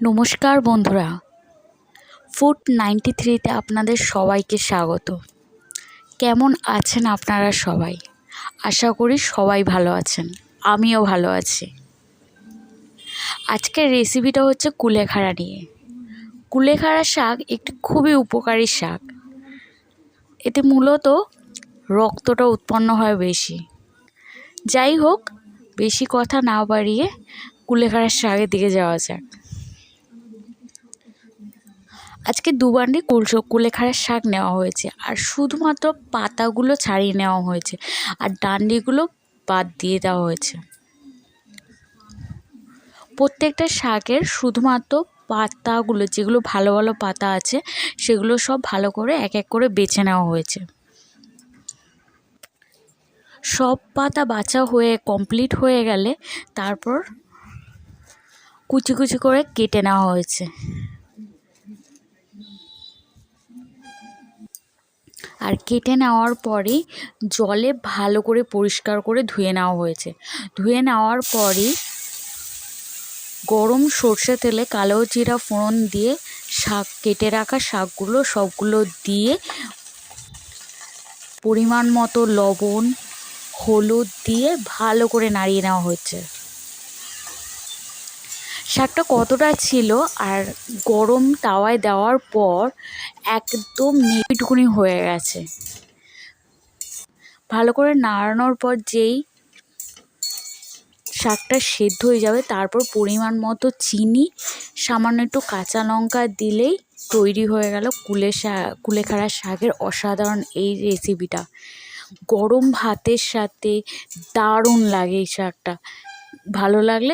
নমস্কার বন্ধুরা, ফুড 93তে আপনাদের সবাইকে স্বাগত। কেমন আছেন আপনারা সবাই? আশা করি সবাই ভালো আছেন, আমিও ভালো আছি। আজকের রেসিপিটা হচ্ছে কুলেখাড়া নিয়ে। কুলেখাড়া শাক একটি খুবই উপকারী শাক। এতে মূলত রক্তটা উৎপন্ন হয় বেশি। যাই হোক, বেশি কথা না বাড়িয়ে কুলেখাড়ার শাকের দিকে যাওয়া যাক। আজকে 2 বান্ডি কুলেখাড়ার শাক নেওয়া হয়েছে, আর শুধুমাত্র পাতাগুলো ছাড়িয়ে নেওয়া হয়েছে, আর ডান্ডিগুলো বাদ দিয়ে দেওয়া হয়েছে। প্রত্যেকটা শাকের শুধুমাত্র পাতাগুলো, যেগুলো ভালো ভালো পাতা আছে, সেগুলো সব ভালো করে এক এক করে বেছে নেওয়া হয়েছে। সব পাতা বাছা হয়ে কমপ্লিট হয়ে গেলে তারপর কুচি কুচি করে কেটে নেওয়া হয়েছে। আর কেটে নেওয়ার পরেই জলে ভালো করে পরিষ্কার করে ধুয়ে নেওয়া হয়েছে। ধুয়ে নেওয়ার পরই গরম সর্ষে তেলে কালো জিরা ফোড়ন দিয়ে শাক, কেটে রাখা শাকগুলো সবগুলো দিয়ে পরিমাণ মতো লবণ, হলুদ দিয়ে ভালো করে নাড়িয়ে নেওয়া হচ্ছে। শাকটা কতটা ছিল, আর গরম তাওয়ায় দেওয়ার পর একদম নেপিটুকুনি হয়ে গেছে। ভালো করে নাড়ানোর পর যেই শাকটা সেদ্ধ হয়ে যাবে, তারপর পরিমাণ মতো চিনি, সামান্য একটু কাঁচা লঙ্কা দিলেই তৈরি হয়ে গেল কুলেখাড়া শাকের অসাধারণ এই রেসিপিটা। গরম ভাতের সাথে দারুণ লাগে এই শাকটা। ভালো লাগলে